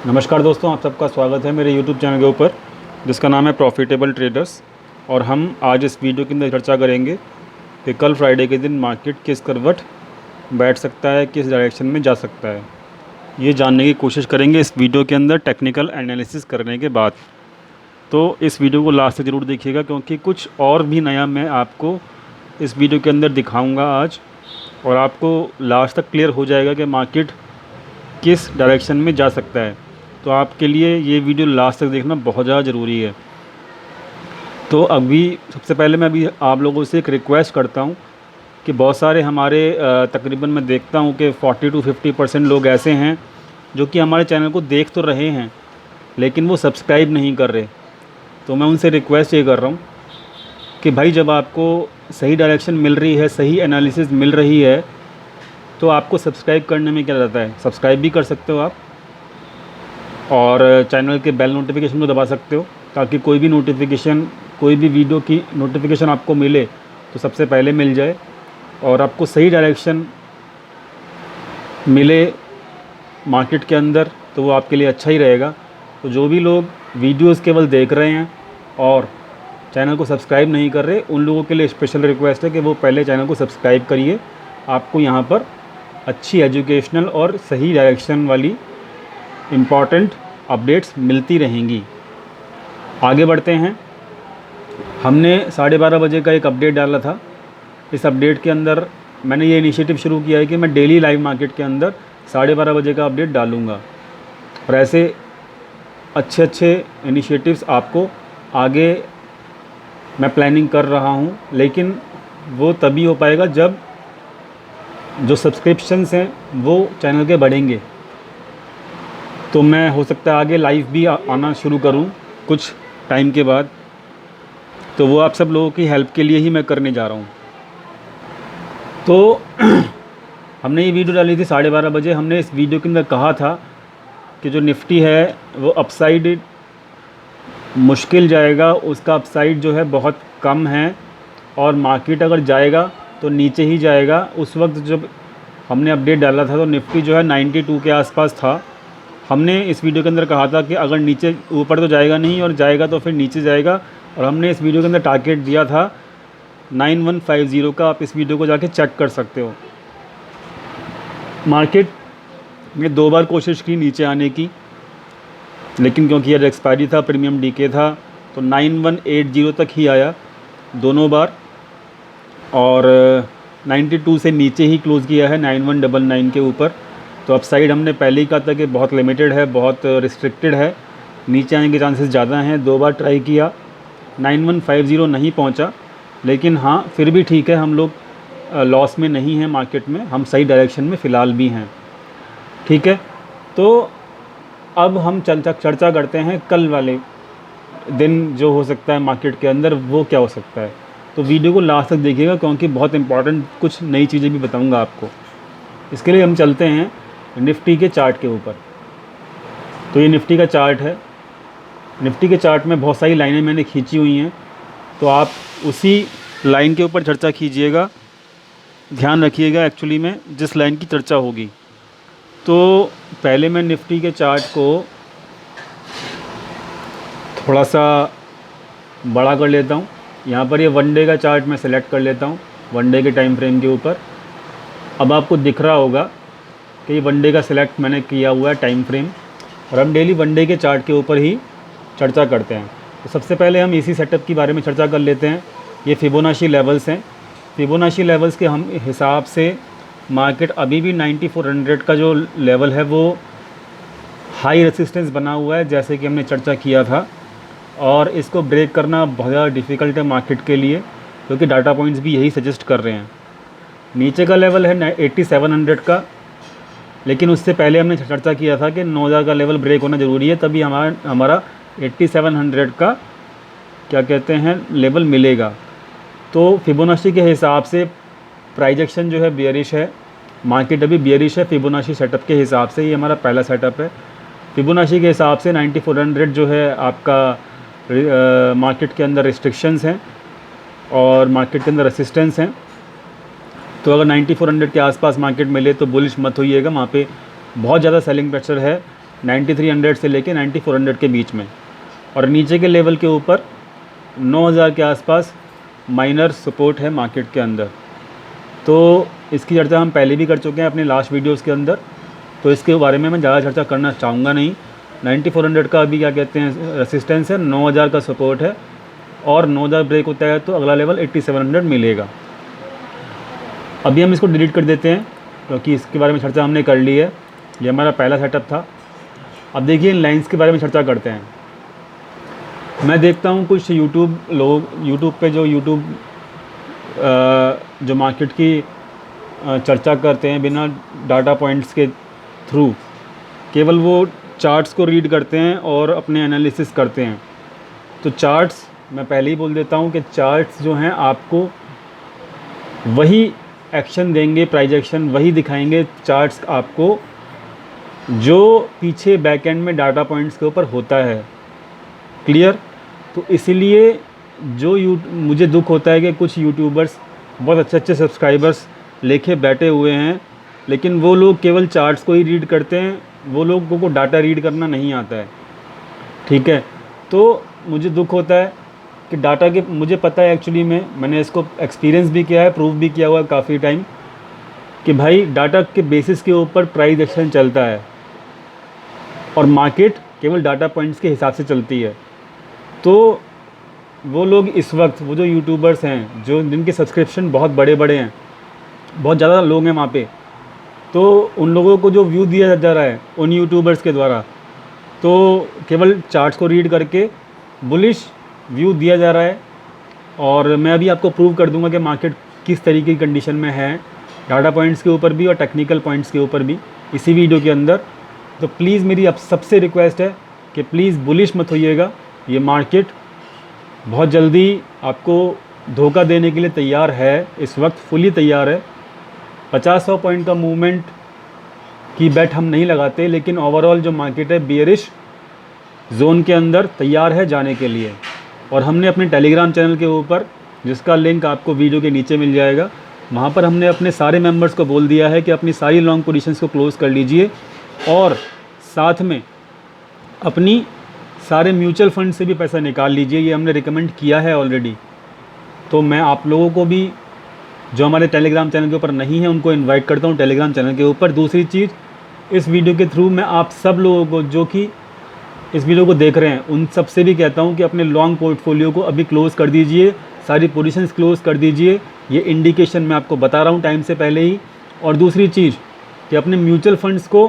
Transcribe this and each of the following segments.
नमस्कार दोस्तों, आप सबका स्वागत है मेरे YouTube चैनल के ऊपर जिसका नाम है प्रॉफिटेबल ट्रेडर्स। और हम आज इस वीडियो के अंदर चर्चा करेंगे कि कल फ्राइडे के दिन मार्केट किस करवट बैठ सकता है, किस डायरेक्शन में जा सकता है। ये जानने की कोशिश करेंगे इस वीडियो के अंदर टेक्निकल एनालिसिस करने के बाद। तो इस वीडियो को लास्ट तक ज़रूर देखिएगा क्योंकि कुछ और भी नया मैं आपको इस वीडियो के अंदर दिखाऊँगा आज, और आपको लास्ट तक क्लियर हो जाएगा कि मार्केट किस डायरेक्शन में जा सकता है। तो आपके लिए ये वीडियो लास्ट तक देखना बहुत ज़्यादा ज़रूरी है। तो अभी सबसे पहले मैं अभी आप लोगों से एक रिक्वेस्ट करता हूँ कि बहुत सारे हमारे तकरीबन मैं देखता हूँ कि 40 to 50% लोग ऐसे हैं जो कि हमारे चैनल को देख तो रहे हैं लेकिन वो सब्सक्राइब नहीं कर रहे। तो मैं उनसे रिक्वेस्ट ये कर रहा हूँ कि भाई, जब आपको सही डायरेक्शन मिल रही है, सही एनालिसिस मिल रही है, तो आपको सब्सक्राइब करने में क्या रहता है। सब्सक्राइब भी कर सकते हो आप, और चैनल के बेल नोटिफिकेशन को दबा सकते हो ताकि कोई भी नोटिफिकेशन, कोई भी वीडियो की नोटिफिकेशन आपको मिले तो सबसे पहले मिल जाए और आपको सही डायरेक्शन मिले मार्केट के अंदर, तो वो आपके लिए अच्छा ही रहेगा। तो जो भी लोग वीडियोस केवल देख रहे हैं और चैनल को सब्सक्राइब नहीं कर रहे, उन लोगों के लिए स्पेशल रिक्वेस्ट है कि वो पहले चैनल को सब्सक्राइब करिए। आपको यहाँ पर अच्छी एजुकेशनल और सही डायरेक्शन वाली इम्पॉर्टेंट अपडेट्स मिलती रहेंगी। आगे बढ़ते हैं। हमने 12:30 बजे का एक अपडेट डाला था। इस अपडेट के अंदर मैंने ये इनिशिएटिव शुरू किया है कि मैं डेली लाइव मार्केट के अंदर 12:30 बजे का अपडेट डालूँगा, और ऐसे अच्छे अच्छे इनिशिएटिव्स आपको आगे मैं प्लानिंग कर रहा हूँ। लेकिन वो तभी हो पाएगा जब जो सब्सक्रिप्शंस हैं वो चैनल के बढ़ेंगे। तो मैं हो सकता है आगे लाइव भी आना शुरू करूं कुछ टाइम के बाद। तो वो आप सब लोगों की हेल्प के लिए ही मैं करने जा रहा हूं। तो हमने ये वीडियो डाली थी 12:30 बजे। हमने इस वीडियो के अंदर कहा था कि जो निफ्टी है वो अपसाइड मुश्किल जाएगा, उसका अपसाइड जो है बहुत कम है, और मार्केट अगर जाएगा तो नीचे ही जाएगा। उस वक्त जब हमने अपडेट डाला था तो निफ्टी जो है 92 के आसपास था। हमने इस वीडियो के अंदर कहा था कि अगर नीचे, ऊपर तो जाएगा नहीं, और जाएगा तो फिर नीचे जाएगा। और हमने इस वीडियो के अंदर टारगेट दिया था 9150 का। आप इस वीडियो को जाके चेक कर सकते हो। मार्केट ने 2 बार कोशिश की नीचे आने की, लेकिन क्योंकि यार एक्सपायरी था, प्रीमियम डीके था, तो 9180 तक ही आया दोनों बार, और 92 से नीचे ही क्लोज़ किया है 9199 के ऊपर। तो अपसाइड हमने पहले ही कहा था कि बहुत लिमिटेड है, बहुत रिस्ट्रिक्टेड है, नीचे आने के चांसेस ज़्यादा हैं। 2 बार ट्राई किया, 9150 नहीं पहुंचा, लेकिन हाँ फिर भी ठीक है, हम लोग लॉस में नहीं हैं मार्केट में, हम सही डायरेक्शन में फ़िलहाल भी हैं। ठीक है, तो अब हम चर्चा करते हैं कल वाले दिन जो हो सकता है मार्केट के अंदर, वो क्या हो सकता है। तो वीडियो को लास्ट तक देखिएगा क्योंकि बहुत इंपॉर्टेंट कुछ नई चीज़ें भी बताऊँगा आपको। इसके लिए हम चलते हैं निफ्टी के चार्ट के ऊपर। तो ये निफ्टी का चार्ट है। निफ्टी के चार्ट में बहुत सारी लाइनें मैंने खींची हुई हैं, तो आप उसी लाइन के ऊपर चर्चा कीजिएगा। ध्यान रखिएगा एक्चुअली में जिस लाइन की चर्चा होगी। तो पहले मैं निफ्टी के चार्ट को थोड़ा सा बड़ा कर लेता हूँ। यहाँ पर ये 1 डे का चार्ट मैं सेलेक्ट कर लेता हूँ, 1 डे के टाइम फ्रेम के ऊपर। अब आपको दिख रहा होगा कि ये 1 डे का सिलेक्ट मैंने किया हुआ है टाइम फ्रेम, और हम डेली 1 डे के चार्ट के ऊपर ही चर्चा करते हैं। तो सबसे पहले हम इसी सेटअप के बारे में चर्चा कर लेते हैं। ये फिबोनाची लेवल्स हैं। फिबोनाची लेवल्स के हम हिसाब से मार्केट अभी भी 9400 का जो लेवल है वो हाई रेसिस्टेंस बना हुआ है, जैसे कि हमने चर्चा किया था, और इसको ब्रेक करना बहुत ज़्यादा डिफ़िकल्ट है मार्केट के लिए, क्योंकि डाटा पॉइंट्स भी यही सजेस्ट कर रहे हैं। नीचे का लेवल है 8700 का, लेकिन उससे पहले हमने चर्चा किया था कि 9000 का लेवल ब्रेक होना ज़रूरी है, तभी हमारा 8700 का क्या कहते हैं लेवल मिलेगा। तो फिबोनाची के हिसाब से प्राइस एक्शन जो है बियरिश है, मार्केट अभी बियरिश है फिबोनाची सेटअप के हिसाब से। ये हमारा पहला सेटअप है। फिबोनाची के हिसाब से 9400 जो है आपका मार्केट के अंदर रिस्ट्रिक्शंस हैं और मार्केट के अंदर रेसिस्टेंस हैं। तो अगर 9400 के आसपास मार्केट मिले तो बुलिश मत होइएगा, वहाँ पे बहुत ज़्यादा सेलिंग प्रेशर है 9300 से लेके 9400 के बीच में, और नीचे के लेवल के ऊपर 9000 के आसपास माइनर सपोर्ट है मार्केट के अंदर। तो इसकी चर्चा हम पहले भी कर चुके हैं अपने लास्ट वीडियोस के अंदर, तो इसके बारे में मैं ज़्यादा चर्चा करना चाहूँगा नहीं। 9400 का अभी क्या कहते हैं रेसिस्टेंस है, 9000 का सपोर्ट है, और 9000 ब्रेक होता है तो अगला लेवल 8700 मिलेगा। अभी हम इसको डिलीट कर देते हैं क्योंकि इसके बारे में चर्चा हमने कर ली है, ये हमारा पहला सेटअप था। अब देखिए इन लाइंस के बारे में चर्चा करते हैं। मैं देखता हूँ कुछ यूट्यूब पे जो मार्केट की चर्चा करते हैं बिना डाटा पॉइंट्स के थ्रू, केवल वो चार्ट्स को रीड करते हैं और अपने एनालिसिस करते हैं। तो चार्ट्स, मैं पहले ही बोल देता हूँ कि चार्ट्स जो हैं आपको वही एक्शन देंगे, प्राइस एक्शन वही दिखाएंगे चार्ट्स आपको जो पीछे बैक एंड में डाटा पॉइंट्स के ऊपर होता है। क्लियर? तो इसीलिए मुझे दुख होता है कि कुछ यूट्यूबर्स बहुत अच्छे अच्छे सब्सक्राइबर्स लेके बैठे हुए हैं, लेकिन वो लोग केवल चार्ट्स को ही रीड करते हैं, वो लोगों को डाटा रीड करना नहीं आता है। ठीक है? तो मुझे दुख होता है कि डाटा के, मुझे पता है एक्चुअली में मैंने इसको एक्सपीरियंस भी किया है, प्रूव भी किया हुआ है काफ़ी टाइम, कि भाई डाटा के बेसिस के ऊपर प्राइस एक्शन चलता है और मार्केट केवल डाटा पॉइंट्स के हिसाब से चलती है। तो वो लोग इस वक्त, वो जो यूट्यूबर्स हैं जो जिनके सब्सक्रिप्शन बहुत बड़े बड़े हैं, बहुत ज़्यादा लोग हैं वहाँ पे, तो उन लोगों को जो व्यू दिया जा रहा है उन यूट्यूबर्स के द्वारा, तो केवल चार्ट्स को रीड करके बुलिश व्यू दिया जा रहा है। और मैं अभी आपको प्रूव कर दूंगा कि मार्केट किस तरीके की कंडीशन में है, डाटा पॉइंट्स के ऊपर भी और टेक्निकल पॉइंट्स के ऊपर भी, इसी वीडियो के अंदर। तो प्लीज़ मेरी अब सबसे रिक्वेस्ट है कि प्लीज़ बुलिश मत होइएगा। ये मार्केट बहुत जल्दी आपको धोखा देने के लिए तैयार है, इस वक्त फुली तैयार है। 50-100 पॉइंट का मूवमेंट की बेट हम नहीं लगाते, लेकिन ओवरऑल जो मार्केट है बियरिश जोन के अंदर तैयार है जाने के लिए। और हमने अपने टेलीग्राम चैनल के ऊपर, जिसका लिंक आपको वीडियो के नीचे मिल जाएगा, वहाँ पर हमने अपने सारे मेंबर्स को बोल दिया है कि अपनी सारी लॉन्ग पोजीशंस को क्लोज़ कर लीजिए, और साथ में अपनी सारे म्यूचुअल फंड से भी पैसा निकाल लीजिए। ये हमने रिकमेंड किया है ऑलरेडी। तो मैं आप लोगों को भी जो हमारे टेलीग्राम चैनल के ऊपर नहीं है उनको इनवाइट करता हूँ टेलीग्राम चैनल के ऊपर। दूसरी चीज़, इस वीडियो के थ्रू मैं आप सब लोगों को जो कि इस वीडियो को देख रहे हैं उन सब से भी कहता हूँ कि अपने लॉन्ग पोर्टफोलियो को अभी क्लोज़ कर दीजिए, सारी पोजीशंस क्लोज़ कर दीजिए। ये इंडिकेशन मैं आपको बता रहा हूँ टाइम से पहले ही। और दूसरी चीज़ कि अपने म्यूचुअल फंड्स को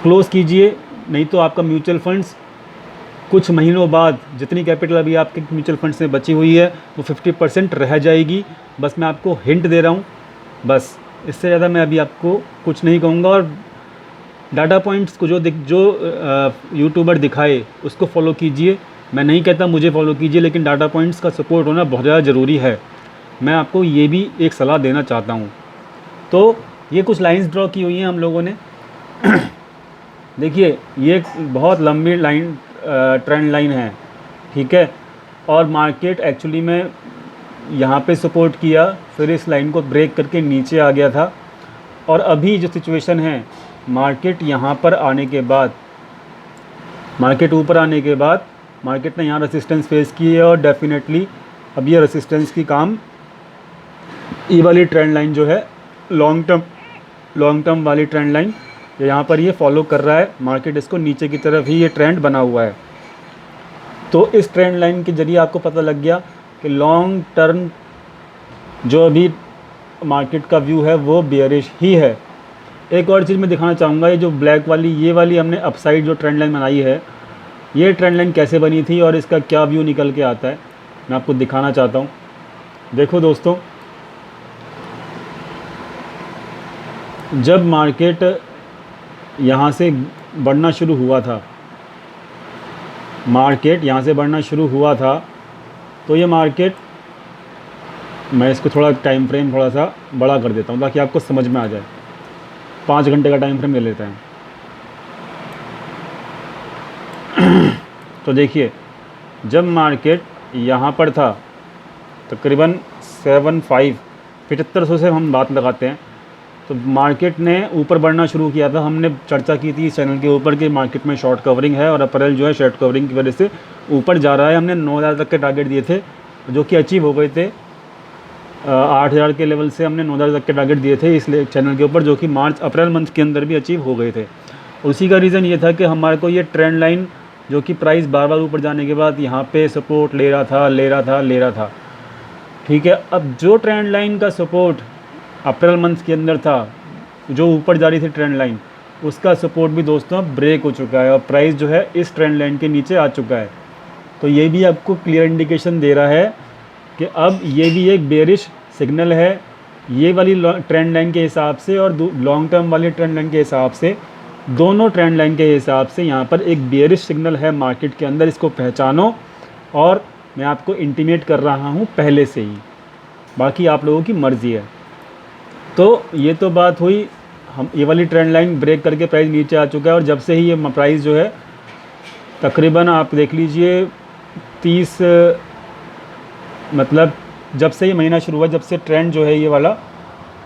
क्लोज़ कीजिए, नहीं तो आपका म्यूचुअल फंड्स कुछ महीनों बाद जितनी कैपिटल अभी आपके म्यूचुअल फंड्स में बची हुई है वो 50% रह जाएगी। बस मैं आपको हिंट दे रहा हूँ, बस इससे ज़्यादा मैं अभी आपको कुछ नहीं कहूँगा। और डाटा पॉइंट्स को जो यूट्यूबर दिखाए उसको फॉलो कीजिए। मैं नहीं कहता मुझे फॉलो कीजिए, लेकिन डाटा पॉइंट्स का सपोर्ट होना बहुत ज़्यादा ज़रूरी है। मैं आपको ये भी एक सलाह देना चाहता हूँ। तो ये कुछ लाइंस ड्रॉ की हुई हैं हम लोगों ने। देखिए ये एक बहुत लंबी लाइन, ट्रेंड लाइन है, ठीक है। और मार्केट एक्चुअली में यहाँ पे सपोर्ट किया, फिर इस लाइन को ब्रेक करके नीचे आ गया था। और अभी जो सिचुएशन है, मार्केट यहाँ पर आने के बाद, मार्केट ऊपर आने के बाद मार्केट ने यहाँ रेसिस्टेंस फेस की है, और डेफिनेटली अब ये रेसिस्टेंस की काम ये वाली ट्रेंड लाइन जो है लॉन्ग टर्म वाली ट्रेंड लाइन यहाँ पर ये फॉलो कर रहा है। मार्केट इसको नीचे की तरफ ही ये ट्रेंड बना हुआ है। तो इस ट्रेंड लाइन के जरिए आपको पता लग गया कि लॉन्ग टर्म जो अभी मार्केट का व्यू है वो बेयरिश ही है। एक और चीज़ मैं दिखाना चाहूँगा, ये जो ब्लैक वाली ये वाली हमने अपसाइड जो ट्रेंड लाइन बनाई है, ये ट्रेंड लाइन कैसे बनी थी और इसका क्या व्यू निकल के आता है, मैं आपको दिखाना चाहता हूँ। देखो दोस्तों, जब मार्केट यहाँ से बढ़ना शुरू हुआ था, तो ये मार्केट, मैं इसको थोड़ा टाइम फ्रेम थोड़ा सा बड़ा कर देता हूँ ताकि आपको समझ में आ जाए। 5 घंटे का टाइम फ्रेम ले लेते हैं। तो देखिए, जब मार्केट यहाँ पर था तकरीबन 7500 से हम बात लगाते हैं, तो मार्केट ने ऊपर बढ़ना शुरू किया था। हमने चर्चा की थी इस चैनल के ऊपर कि मार्केट में शॉर्ट कवरिंग है और अप्रैल जो है शॉर्ट कवरिंग की वजह से ऊपर जा रहा है। हमने 9,000 तक के टारगेट दिए थे जो कि अचीव हो गए थे। 8,000 के लेवल से हमने 9,000 तक के टारगेट दिए थे इस चैनल के ऊपर, जो कि मार्च अप्रैल मंथ के अंदर भी अचीव हो गए थे। उसी का रीज़न ये था कि हमारे को ये ट्रेंड लाइन जो कि प्राइस बार बार ऊपर जाने के बाद यहाँ पे सपोर्ट ले रहा था। ठीक है, अब जो ट्रेंड लाइन का सपोर्ट अप्रैल मंथ के अंदर था, जो ऊपर जा रही थी ट्रेंड लाइन, उसका सपोर्ट भी दोस्तों अब ब्रेक हो चुका है और प्राइस जो है इस ट्रेंड लाइन के नीचे आ चुका है। तो ये भी आपको क्लियर इंडिकेशन दे रहा है कि अब ये भी एक बेरिश सिग्नल है। ये वाली ट्रेंड लाइन के हिसाब से और लॉन्ग टर्म वाली ट्रेंड लाइन के हिसाब से, दोनों ट्रेंड लाइन के हिसाब से यहाँ पर एक बेरिश सिग्नल है मार्केट के अंदर। इसको पहचानो और मैं आपको इंटीमेट कर रहा हूँ पहले से ही, बाकी आप लोगों की मर्ज़ी है। तो ये तो बात हुई, हम ये वाली ट्रेंड लाइन ब्रेक करके प्राइस नीचे आ चुका है और जब से ही ये प्राइस जो है तकरीबन आप देख लीजिए 30 मतलब जब से ये महीना शुरू हुआ, जब से ट्रेंड जो है ये वाला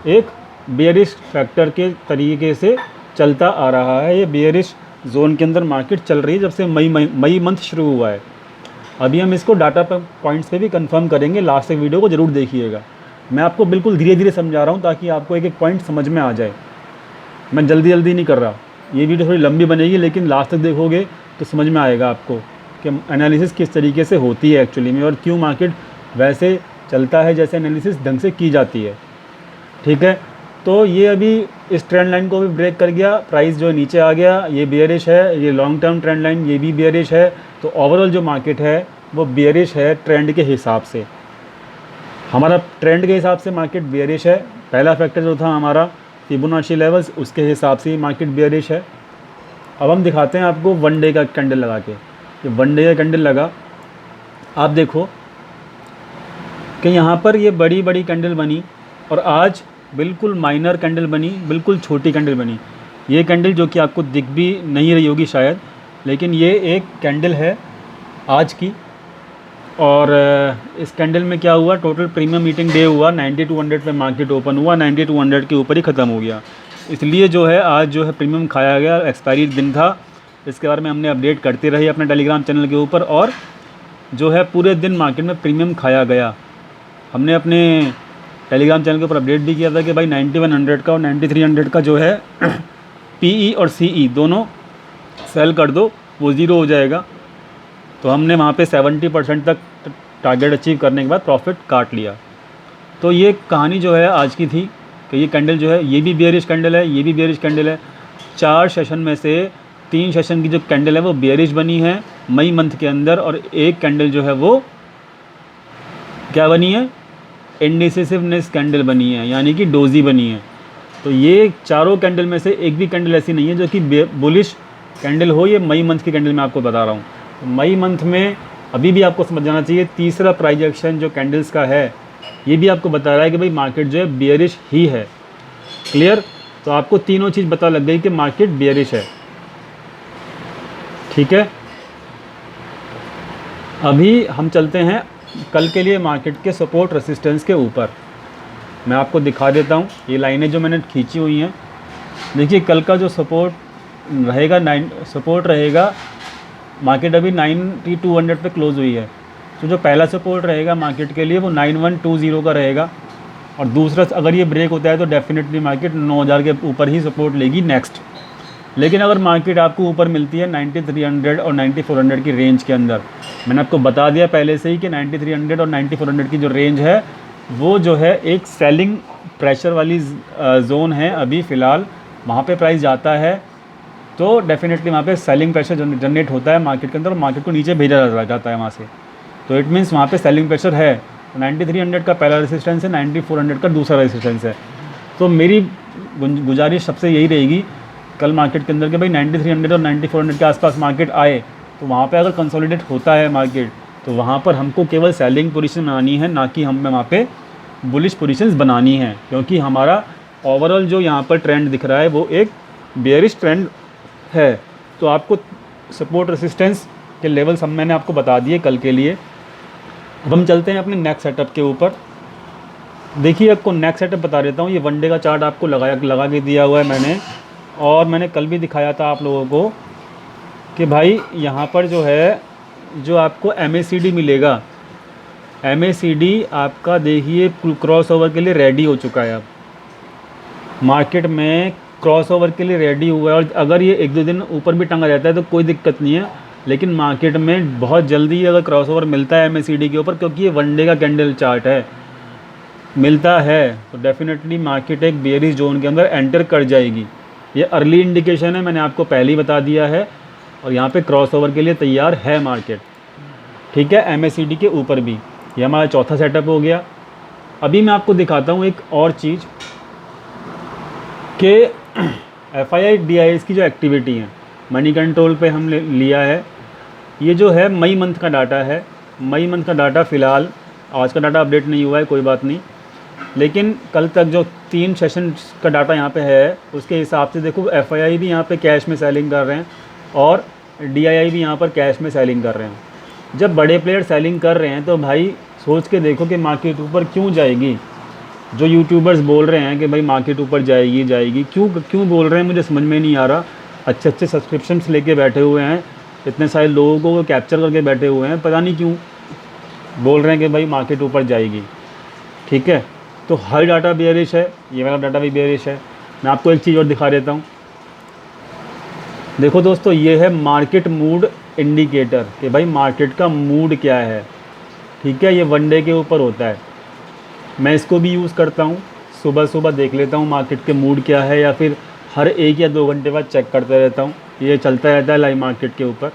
एक बेयरिश फैक्टर के तरीके से चलता आ रहा है। ये बेयरिश जोन के अंदर मार्केट चल रही है जब से मई मंथ शुरू हुआ है। अभी हम इसको डाटा पॉइंट्स पे भी कंफर्म करेंगे, लास्ट तक वीडियो को ज़रूर देखिएगा। मैं आपको बिल्कुल धीरे धीरे समझा रहा हूँ ताकि आपको एक एक पॉइंट समझ में आ जाए। मैं जल्दी नहीं कर रहा, ये वीडियो थोड़ी लंबी बनेगी लेकिन लास्ट तक देखोगे तो समझ में आएगा आपको कि एनालिसिस किस तरीके से होती है एक्चुअली में और क्यों मार्केट वैसे चलता है जैसे एनालिसिस ढंग से की जाती है। ठीक है, तो ये अभी इस ट्रेंड लाइन को भी ब्रेक कर गया, प्राइस जो नीचे आ गया, ये बेयरिश है। ये लॉन्ग टर्म ट्रेंड लाइन ये भी बेयरिश है। तो ओवरऑल जो मार्केट है वो बेयरिश है ट्रेंड के हिसाब से। हमारा ट्रेंड के हिसाब से मार्केट बेयरिश है। पहला फैक्टर जो था हमारा फिबोनाची लेवल्स, उसके हिसाब से मार्केट बेयरिश है। अब हम दिखाते हैं आपको वन डे का कैंडल लगा के। ये वन डे का कैंडल लगा, आप देखो कि यहाँ पर ये बड़ी बड़ी कैंडल बनी और आज बिल्कुल माइनर कैंडल बनी, बिल्कुल छोटी कैंडल बनी। ये कैंडल जो कि आपको दिख भी नहीं रही होगी शायद, लेकिन ये एक कैंडल है आज की। और इस कैंडल में क्या हुआ, टोटल प्रीमियम मीटिंग डे हुआ 9200 पे मार्केट ओपन हुआ, 9200 के ऊपर ही ख़त्म हो गया। इसलिए जो है आज जो है प्रीमियम खाया गया, एक्सपायरी दिन था। इसके बारे में हमने अपडेट करते रहे अपने टेलीग्राम चैनल के ऊपर और जो है पूरे दिन मार्केट में प्रीमियम खाया गया। हमने अपने टेलीग्राम चैनल के ऊपर अपडेट भी किया था कि भाई 9100 का और 9300 का जो है पीई और सीई दोनों सेल कर दो, वो ज़ीरो हो जाएगा। तो हमने वहाँ पे 70% तक टारगेट अचीव करने के बाद प्रॉफिट काट लिया। तो ये कहानी जो है आज की थी कि ये कैंडल जो है ये भी बेयरिश कैंडल है, ये भी बेयरिश कैंडल है। 4 सेशन में से 3 सेशन की जो कैंडल है वो बेयरिश बनी है मई मंथ के अंदर और एक कैंडल जो है वो क्या बनी है, इंडिसिसिवनेस कैंडल बनी है, यानी कि डोजी बनी है। तो ये चारों कैंडल में से एक भी कैंडल ऐसी नहीं है जो कि बुलिश कैंडल हो। ये मई मंथ की कैंडल मैं आपको बता रहा हूँ। तो मई मंथ में अभी भी आपको समझ जाना चाहिए, तीसरा प्राइस एक्शन जो कैंडल्स का है ये भी आपको बता रहा है कि भाई मार्केट जो है बेयरिश ही है। क्लियर? तो आपको तीनों चीज़ पता लग गई कि मार्केट बेयरिश है। ठीक है, अभी हम चलते हैं कल के लिए मार्केट के सपोर्ट रेसिस्टेंस के ऊपर। मैं आपको दिखा देता हूँ ये लाइनें जो मैंने खींची हुई हैं। देखिए कल का जो सपोर्ट रहेगा सपोर्ट रहेगा, मार्केट अभी 9200 पे क्लोज़ हुई है। तो जो पहला सपोर्ट रहेगा मार्केट के लिए वो 9120 का रहेगा और दूसरा अगर ये ब्रेक होता है तो डेफिनेटली मार्केट 9000 के ऊपर ही सपोर्ट लेगी नेक्स्ट। लेकिन अगर मार्केट आपको ऊपर मिलती है 9300 और 9400 की रेंज के अंदर, मैंने आपको बता दिया पहले से ही कि 9300 और 9400 की जो रेंज है वो जो है एक सेलिंग प्रेशर वाली जोन है। अभी फ़िलहाल वहाँ पे प्राइस जाता है तो डेफिनेटली वहाँ पे सेलिंग प्रेशर जनरेट होता है मार्केट के अंदर और मार्केट को नीचे भेजा जाता है वहाँ से। तो इट मीन्स वहाँ पे सेलिंग प्रेशर है। 9300 का पहला रेसिस्टेंस है, 9400 का दूसरा रेसिस्टेंस है। तो मेरी गुजारिश सबसे यही रहेगी कल मार्केट के अंदर कि भाई 9300 और 9400 के आसपास मार्केट आए तो वहाँ पे अगर कंसोलिडेट होता है मार्केट तो वहाँ पर हमको केवल सेलिंग पोजीशन बनानी है, ना कि हमें वहाँ पे बुलिश पोजीशंस बनानी है। क्योंकि हमारा ओवरऑल जो यहाँ पर ट्रेंड दिख रहा है वो एक बेयरिश ट्रेंड है। तो आपको सपोर्ट रेसिस्टेंस के लेवल्स मैंने आपको बता दिए कल के लिए। अब हम चलते हैं अपने नेक्स्ट सेटअप के ऊपर। देखिए आपको नेक्स्ट सेटअप बता देता हूँ। ये वनडे का चार्ट आपको लगा के दिया हुआ है मैंने, और मैंने कल भी दिखाया था आप लोगों को कि भाई यहाँ पर जो है, जो आपको MACD मिलेगा, MACD आपका देखिए क्रॉस ओवर के लिए रेडी हो चुका है। अब मार्केट में क्रॉस ओवर के लिए रेडी हुआ है, और अगर ये 1-2 दिन ऊपर भी टंगा रहता है तो कोई दिक्कत नहीं है, लेकिन मार्केट में बहुत जल्दी अगर क्रॉस ओवर मिलता है MACD के ऊपर, क्योंकि ये वनडे का कैंडल चार्ट है, मिलता है तो डेफिनेटली मार्केट एक बेयरिश जोन के अंदर एंटर कर जाएगी। ये अर्ली इंडिकेशन है, मैंने आपको पहले ही बता दिया है, और यहाँ पे क्रॉस ओवर के लिए तैयार है मार्केट। ठीक है, MACD के ऊपर भी ये हमारा चौथा सेटअप हो गया। अभी मैं आपको दिखाता हूँ एक और चीज़ कि FII DIs की जो एक्टिविटी है मनी कंट्रोल पे हम लिया है। ये जो है मई मंथ का डाटा है, मई मंथ का डाटा फ़िलहाल, आज का डाटा अपडेट नहीं हुआ है, कोई बात नहीं, लेकिन कल तक जो 3 सेशन का डाटा यहाँ पे है उसके हिसाब से देखो FII भी यहाँ पे कैश में सेलिंग कर रहे हैं और DII भी यहाँ पर कैश में सेलिंग कर रहे हैं। जब बड़े प्लेयर सेलिंग कर रहे हैं तो भाई सोच के देखो कि मार्केट ऊपर क्यों जाएगी। जो यूट्यूबर्स बोल रहे हैं कि भाई मार्केट ऊपर जाएगी, क्यों बोल रहे हैं मुझे समझ में नहीं आ रहा। अच्छे सब्सक्रिप्शंस लेके बैठे हुए हैं, इतने सारे लोगों को कैप्चर करके बैठे हुए हैं, पता नहीं क्यों बोल रहे हैं कि भाई मार्केट ऊपर जाएगी। ठीक है, तो हर डाटा बेयरिश है, ये वाला डाटा भी बेयरिश है। मैं आपको एक चीज़ और दिखा देता हूँ। देखो दोस्तों, ये है मार्केट मूड इंडिकेटर कि भाई मार्केट का मूड क्या है। ठीक है, ये वनडे के ऊपर होता है, मैं इसको भी यूज़ करता हूँ। सुबह देख लेता हूँ मार्केट के मूड क्या है, या फिर हर 1 या 2 घंटे बाद चेक करता रहता हूँ। ये चलता रहता है लाइव मार्केट के ऊपर।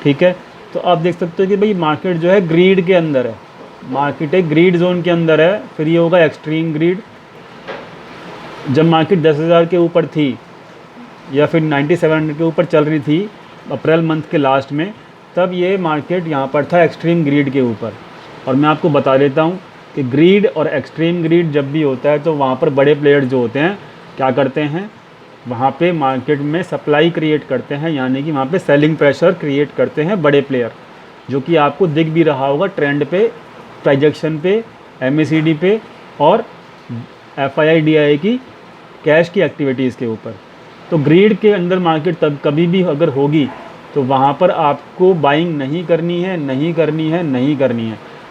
ठीक है, तो आप देख सकते हो कि भाई मार्केट जो है ग्रीड के अंदर है, मार्केट एक ग्रीड जोन के अंदर है। फिर ये होगा एक्सट्रीम ग्रीड। जब मार्केट 10,000 के ऊपर थी या फिर 9700 के ऊपर चल रही थी अप्रैल मंथ के लास्ट में, तब ये मार्केट यहाँ पर था एक्सट्रीम ग्रीड के ऊपर। और मैं आपको बता देता हूँ कि ग्रीड और एक्सट्रीम ग्रीड जब भी होता है तो वहाँ पर बड़े प्लेयर्स जो होते हैं क्या करते हैं, वहाँ पे मार्केट में सप्लाई क्रिएट करते हैं, यानी कि वहाँ पे सेलिंग प्रेशर क्रिएट करते हैं बड़े प्लेयर, जो कि आपको दिख भी रहा होगा ट्रेंड पे, ट्रांजैक्शन पे, MACD पे और FII DII की कैश की एक्टिविटीज़ के ऊपर। तो ग्रीड के अंदर मार्केट तब कभी भी अगर होगी तो वहाँ पर आपको बाइंग नहीं करनी है।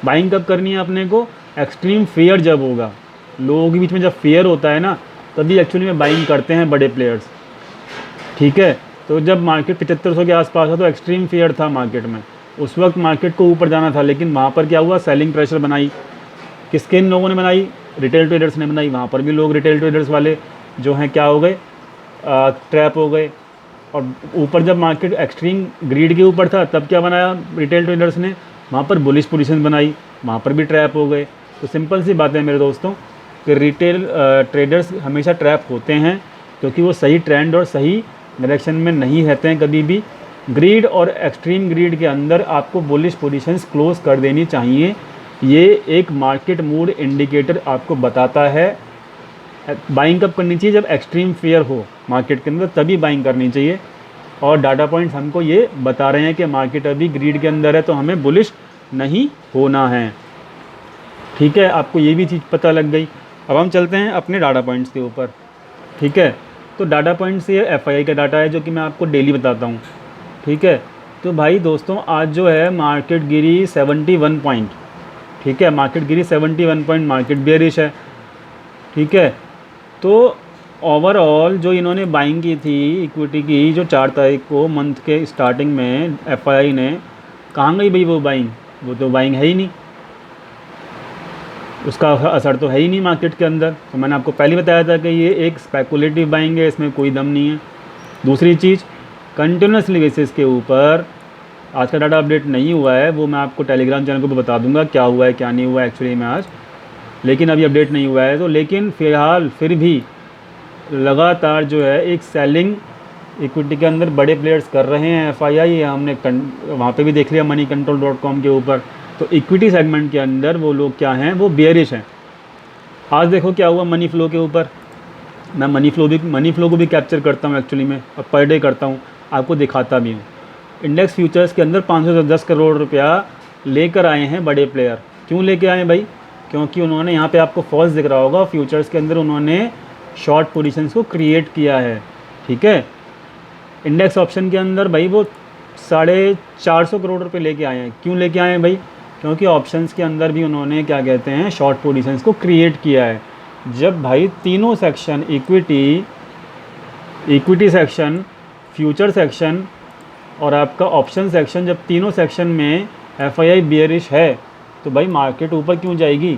बाइंग कब करनी है अपने को? एक्सट्रीम फेयर जब होगा, लोगों के बीच में जब फेयर होता है ना, तभी एक्चुअली में बाइंग करते हैं बड़े प्लेयर्स। ठीक है, तो जब मार्केट 7500 के आसपास था तो एक्सट्रीम फेयर था मार्केट में, उस वक्त मार्केट को ऊपर जाना था, लेकिन वहाँ पर क्या हुआ, सेलिंग प्रेशर बनाई। किसके इन लोगों ने बनाई? रिटेल ट्रेडर्स ने बनाई। वहाँ पर भी लोग रिटेल ट्रेडर्स वाले जो हैं क्या हो गए, ट्रैप हो गए। और ऊपर जब मार्केट एक्सट्रीम ग्रीड के ऊपर था तब क्या बनाया रिटेल ट्रेडर्स ने, वहाँ पर बुलिश पोजीशन बनाई, वहाँ पर भी ट्रैप हो गए। तो सिंपल सी बात है मेरे दोस्तों कि रिटेल ट्रेडर्स हमेशा ट्रैप होते हैं, क्योंकि वो सही ट्रेंड और सही डायरेक्शन में नहीं रहते हैं कभी भी। ग्रीड और एक्सट्रीम ग्रीड के अंदर आपको बुलिश पोजीशंस क्लोज कर देनी चाहिए। ये एक मार्केट मूड इंडिकेटर आपको बताता है। बाइंग कब करनी चाहिए? जब एक्सट्रीम फेयर हो मार्केट के अंदर, तभी बाइंग करनी चाहिए। और डाटा पॉइंट्स हमको ये बता रहे हैं कि मार्केट अभी ग्रीड के अंदर है, तो हमें बुलिश नहीं होना है। ठीक है, आपको ये भी चीज़ पता लग गई। अब हम चलते हैं अपने डाटा पॉइंट्स के ऊपर। ठीक है, तो डाटा पॉइंट्स ये FII का डाटा है जो कि मैं आपको डेली बताता हूँ। ठीक है, तो भाई दोस्तों आज जो है मार्केट गिरी 71 पॉइंट। ठीक है, मार्केट गिरी 71 पॉइंट, मार्केट बेयरिश है। ठीक है, तो ओवरऑल जो इन्होंने बाइंग की थी इक्विटी की, जो 4 तारीख को मंथ के स्टार्टिंग में FII ने, कहाँ गई भाई वो बाइंग? वो तो बाइंग है ही नहीं, उसका असर तो है ही नहीं मार्केट के अंदर। तो मैंने आपको पहले बताया था कि ये एक स्पेकुलेटिव बाइंग है, इसमें कोई दम नहीं है। दूसरी चीज़, कंटिन्यूसली बेसिस के ऊपर आज का डाटा अपडेट नहीं हुआ है, वो मैं आपको टेलीग्राम चैनल को भी बता दूंगा क्या हुआ है क्या नहीं हुआ एक्चुअली में आज, लेकिन अभी अपडेट नहीं हुआ है। तो लेकिन फ़िलहाल फिर भी लगातार जो है एक सेलिंग इक्विटी के अंदर बड़े प्लेयर्स कर रहे हैं। FII हमने वहाँ पे भी देख लिया moneycontrol.com के ऊपर। तो इक्विटी सेगमेंट के अंदर वो लोग क्या हैं, वो बेयरिश हैं। आज देखो क्या हुआ मनी फ्लो के ऊपर। मैं मनी फ्लो को भी कैप्चर करता हूँ एक्चुअली में, और पर डे करता हूँ, आपको दिखाता भी हूँ। इंडेक्स फ्यूचर्स के अंदर 510 करोड़ रुपया लेकर आए हैं बड़े प्लेयर। क्यों लेके आए भाई? क्योंकि उन्होंने यहाँ पे आपको फॉल्स दिख रहा होगा, फ्यूचर्स के अंदर उन्होंने शॉर्ट पोजीशंस को क्रिएट किया है। ठीक है, इंडेक्स ऑप्शन के अंदर भाई वो 450 करोड़ रुपए लेके आए हैं। क्यों लेके आए हैं भाई? क्योंकि ऑप्शंस के अंदर भी उन्होंने क्या कहते हैं, शॉर्ट पोजीशंस को क्रिएट किया है। जब भाई तीनों section, equity section, future section और आपका ऑप्शन सेक्शन, जब तीनों सेक्शन में एफआईआई बियरिश है तो भाई मार्केट ऊपर क्यों जाएगी?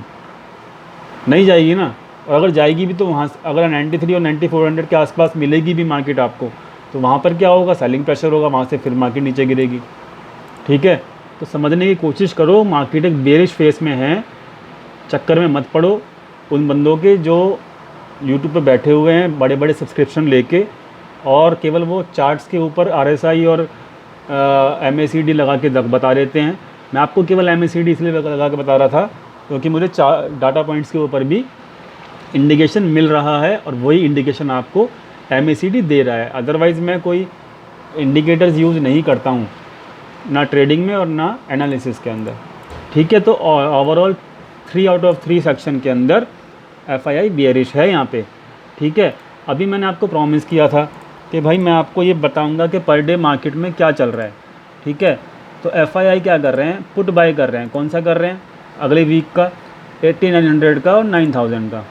नहीं जाएगी ना। और अगर जाएगी भी तो वहाँ अगर 93 और 9400 के आसपास मिलेगी भी मार्केट आपको, तो वहाँ पर क्या होगा, सेलिंग प्रेशर होगा, वहाँ से फिर मार्केट नीचे गिरेगी। ठीक है, तो समझने की कोशिश करो, मार्केट एक बेरिश फेस में है, चक्कर में मत पड़ो उन बंदों के जो यूट्यूब पे बैठे हुए हैं बड़े बड़े सब्सक्रिप्शन लेके और केवल वो चार्ट्स के ऊपर आरएसआई और एमएसीडी लगा के बता देते हैं। मैं आपको केवल एमएसीडी इसलिए लगा के बता रहा था क्योंकि मुझे डाटा पॉइंट्स के ऊपर भी इंडिकेशन मिल रहा है और वही इंडिकेशन आपको एमएसीडी दे रहा है। अदरवाइज़ मैं कोई इंडिकेटर्स यूज़ नहीं करता हूँ, ना ट्रेडिंग में और ना एनालिसिस के अंदर। ठीक है, तो ओवरऑल 3 आउट ऑफ 3 सेक्शन के अंदर एफआईआई बियरिश है यहाँ पे। ठीक है, अभी मैंने आपको प्रॉमिस किया था कि भाई मैं आपको ये बताऊंगा कि पर डे मार्केट में क्या चल रहा है। ठीक है, तो एफआईआई क्या कर रहे हैं, पुट बाय कर रहे हैं। कौन सा कर रहे हैं? अगले वीक का 8900 का और 9000 का।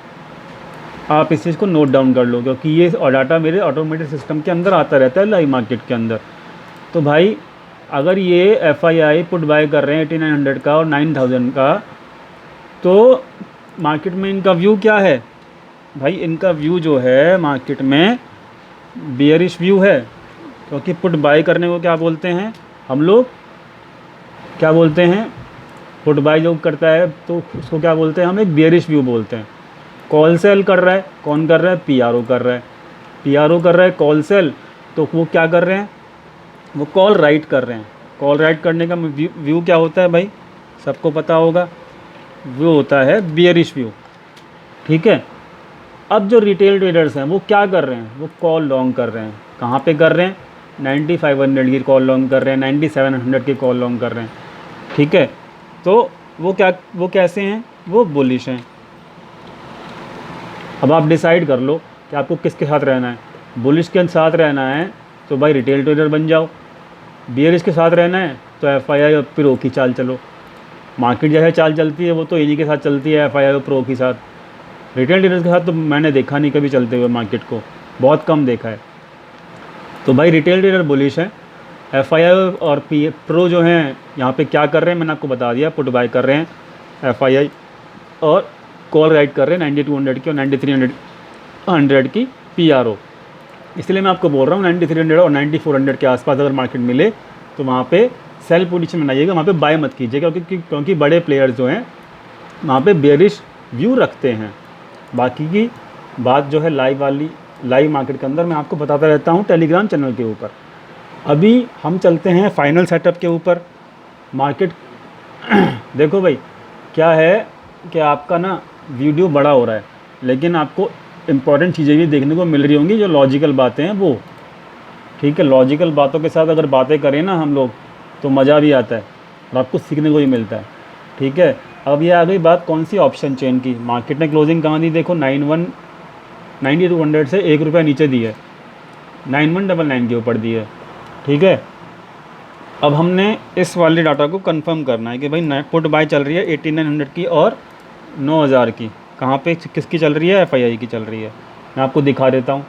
आप इस चीज़ को नोट डाउन कर लो क्योंकि ये डाटा मेरे ऑटोमेटेड सिस्टम के अंदर आता रहता है लाइव मार्केट के अंदर। तो भाई अगर ये एफआईआई पुट बाय कर रहे हैं 8900 का और 9000 का, तो मार्केट में इनका व्यू क्या है भाई? इनका व्यू जो है मार्केट में बियरिश व्यू है, क्योंकि पुट बाय करने को क्या बोलते हैं हम लोग, क्या बोलते हैं? पुट बाय जो करता है तो उसको क्या बोलते हैं हम? एक बियरिश व्यू बोलते हैं। कॉल सेल कर रहा है, कौन कर रहा है? पीआरओ कर रहा है। पीआरओ कर रहा है कॉल सेल, तो वो क्या कर रहे हैं? वो कॉल राइट कर रहे हैं। कॉल राइट करने का व्यू क्या होता है भाई? सबको पता होगा, वो होता है बियरिश व्यू। ठीक है, अब जो रिटेल ट्रेडर्स हैं वो क्या कर रहे हैं? वो कॉल लॉन्ग कर रहे हैं। कहाँ पे कर रहे हैं? 9500 की कॉल लॉन्ग कर रहे हैं, 9700 की कॉल लॉन्ग कर रहे हैं। ठीक है, तो वो कैसे हैं? वो बुलिश हैं। अब आप डिसाइड कर लो कि आपको किसके साथ रहना है। बुलिश के साथ रहना है तो भाई रिटेल ट्रेडर बन जाओ, बियरिश के साथ रहना है तो एफआईआई और प्रो की चाल चलो। मार्केट जैसे चाल चलती है वो तो इन्हीं के साथ चलती है, एफआईआई और प्रो के साथ। रिटेल ट्रेडर्स के साथ तो मैंने देखा नहीं कभी चलते हुए मार्केट को, बहुत कम देखा है। तो भाई रिटेल ट्रेडर बुलिश है, एफआईआई और प्रो जो हैं यहाँ पे क्या कर रहे हैं मैंने आपको बता दिया, पुट बाय कर रहे हैं एफआईआई और कॉल राइट कर रहे हैं 9200 की और 9300 की पीआरओ। इसलिए मैं आपको बोल रहा हूँ 9300 और 9400 के आसपास अगर मार्केट मिले तो वहाँ पे सेल पोजीशन बनाइएगा, वहाँ पे बाय मत कीजिएगा क्योंकि बड़े प्लेयर्स जो हैं वहाँ पे बेयरिश व्यू रखते हैं। बाकी की बात जो है लाइव मार्केट के अंदर मैं आपको बताता रहता हूँ टेलीग्राम चैनल के ऊपर। अभी हम चलते हैं फाइनल सेटअप के ऊपर। मार्केट देखो भाई क्या है कि आपका ना वीडियो बड़ा हो रहा है, लेकिन आपको इम्पॉर्टेंट चीज़ें भी देखने को मिल रही होंगी, जो लॉजिकल बातें हैं वो। ठीक है, लॉजिकल बातों के साथ अगर बातें करें ना हम लोग तो मज़ा भी आता है और आपको सीखने को भी मिलता है। ठीक है, अब ये आ गई बात कौन सी? ऑप्शन चेन की। मार्केट ने क्लोजिंग कहाँ दी? देखो 9200 से ₹1 नीचे दी है, 9199 के ऊपर दी है। ठीक है, अब हमने इस वाले डाटा को कंफर्म करना है कि भाई पुट बाय चल रही है 8900 की और 9000 की। कहाँ पे किसकी चल रही है? एफआईआई की चल रही है। मैं आपको दिखा देता हूँ।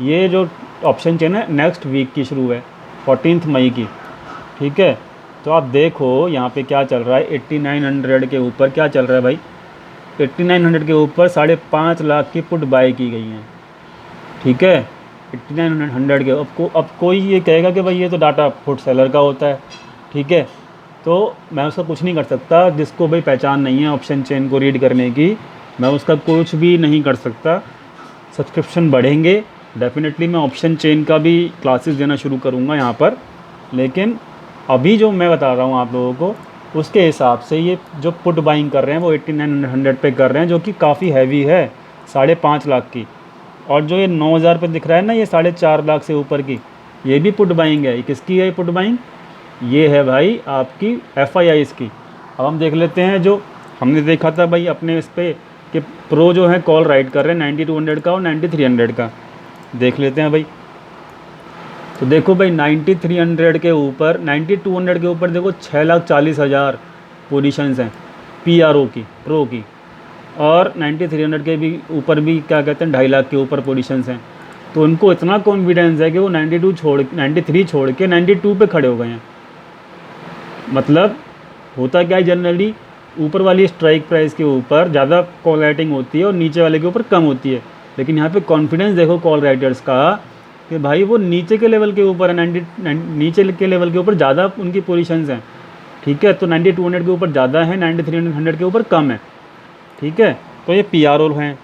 ये जो ऑप्शन चेन है नेक्स्ट वीक की शुरू है 14 मई की। ठीक है, तो आप देखो यहाँ पे क्या चल रहा है। 8900 के ऊपर क्या चल रहा है भाई? 8900 के ऊपर 5.5 लाख की पुट बाय की गई हैं। ठीक है, 8900 के। अब कोई ये कहेगा कि भाई ये तो डाटा पुट सेलर का होता है। ठीक है, तो मैं उसका कुछ नहीं कर सकता। जिसको भाई पहचान नहीं है ऑप्शन चेन को रीड करने की, मैं उसका कुछ भी नहीं कर सकता। सब्सक्रिप्शन बढ़ेंगे डेफिनेटली, मैं ऑप्शन चेन का भी क्लासेस देना शुरू करूँगा यहाँ पर। लेकिन अभी जो मैं बता रहा हूँ आप लोगों को, उसके हिसाब से ये जो पुट बाइंग कर रहे हैं वो 8900 पे कर रहे हैं, जो कि काफ़ी हैवी है, 5.5 लाख की। और जो ये 9000 पे दिख रहा है ना, ये 4.5 लाख से ऊपर की, ये भी पुट बाइंग है। ये किसकी है ये पुट बाइंग? ये है भाई आपकी एफआईआईज़ की। अब हम देख लेते हैं जो हमने देखा था भाई अपने इस पे कि प्रो जो है कॉल राइट कर रहे हैं 9200 का और 9300 का। देख लेते हैं भाई। तो देखो भाई 9300 के ऊपर 9200 के ऊपर देखो 6,40,000 पोजीशंस हैं PRO की, प्रो की। और 9300 के भी ऊपर भी क्या कहते हैं 2.5 लाख के ऊपर पोजीशंस हैं। तो उनको इतना कॉन्फिडेंस है कि वो 93 छोड़ के 92 पे खड़े हो गए हैं। मतलब होता क्या है, जनरली ऊपर वाली स्ट्राइक प्राइस के ऊपर ज़्यादा कॉल राइटिंग होती है और नीचे वाले के ऊपर कम होती है। लेकिन यहाँ पे कॉन्फिडेंस देखो कॉल राइटर्स का कि भाई वो नीचे के लेवल के ऊपर है, नीचे के लेवल के ऊपर ज़्यादा उनकी पोजीशंस हैं। ठीक है, तो 9200 के ऊपर ज़्यादा है, 9300 के ऊपर कम है। ठीक है, तो ये PRO हैं।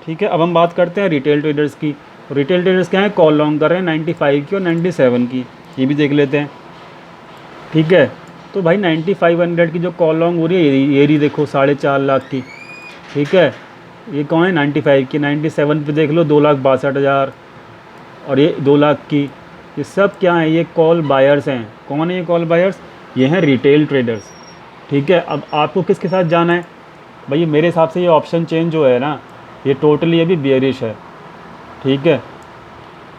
ठीक है, अब हम बात करते हैं रिटेल ट्रेडर्स की। रिटेल ट्रेडर्स क्या है, कॉल लॉन्ग कर रहे हैं 95 की और 97 की, ये भी देख लेते हैं। ठीक है, तो भाई 9500 की जो कॉल लॉन्ग हो रही है ये रही देखो 4.5 लाख की। ठीक है, ये कौन है 95 की। 97 पे देख लो 2,62,000 और ये 2 लाख की। ये सब क्या है, ये कॉल बायर्स हैं। कौन है ये कॉल बायर्स, ये हैं रिटेल ट्रेडर्स। ठीक है, अब आपको किसके साथ जाना है भाई, मेरे हिसाब से ये ऑप्शन चेंज जो है ना, ये टोटली अभी बियरिश है। ठीक है,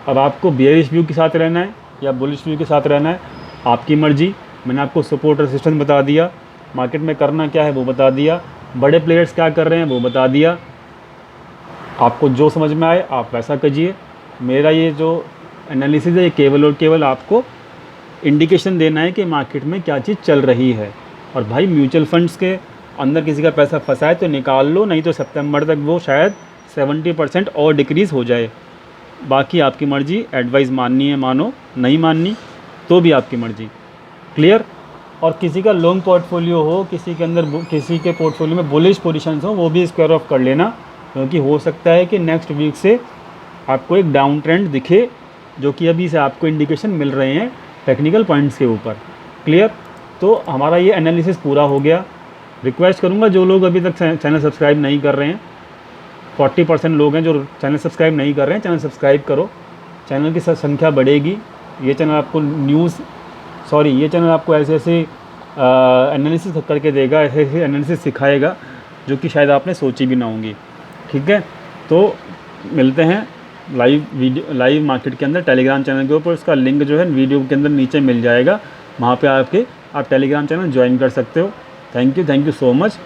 अब आपको बियरिश व्यू के साथ रहना है या बुलिश व्यू के साथ रहना है, आपकी मर्जी। मैंने आपको सपोर्ट रेजिस्टेंस बता दिया, मार्केट में करना क्या है वो बता दिया, बड़े प्लेयर्स क्या कर रहे हैं वो बता दिया। आपको जो समझ में आए आप वैसा कीजिए। मेरा ये जो एनालिसिस है ये केवल और केवल आपको इंडिकेशन देना है कि मार्केट में क्या चीज़ चल रही है। और भाई म्यूचुअल फंड्स के अंदर किसी का पैसा फंसा है तो निकाल लो, नहीं तो सितंबर तक वो शायद 70% और डिक्रीज़ हो जाए। बाकी आपकी मर्ज़ी, एडवाइस माननी है मानो, नहीं माननी तो भी आपकी मर्ज़ी। क्लियर। और किसी का लॉन्ग पोर्टफोलियो हो, किसी के अंदर किसी के पोर्टफोलियो में बुलिश पोजीशंस हो, वो भी स्क्वायर ऑफ कर लेना, क्योंकि हो सकता है कि नेक्स्ट वीक से आपको एक डाउन ट्रेंड दिखे, जो कि अभी से आपको इंडिकेशन मिल रहे हैं टेक्निकल पॉइंट्स के ऊपर। क्लियर। तो हमारा ये एनालिसिस पूरा हो गया। रिक्वेस्ट करूँगा जो लोग अभी तक चैनल सब्सक्राइब नहीं कर रहे हैं, 40% लोग हैं जो चैनल सब्सक्राइब नहीं कर रहे हैं, चैनल सब्सक्राइब करो, चैनल की संख्या बढ़ेगी। ये चैनल आपको ये चैनल आपको ऐसे ऐसे एनालिसिस करके देगा, ऐसे ऐसे एनालिसिस सिखाएगा जो कि शायद आपने सोची भी ना होंगी। ठीक है, तो मिलते हैं लाइव मार्केट के अंदर टेलीग्राम चैनल के ऊपर। उसका लिंक जो है वीडियो के अंदर नीचे मिल जाएगा, वहाँ पे आप टेलीग्राम चैनल ज्वाइन कर सकते हो। Thank you so much.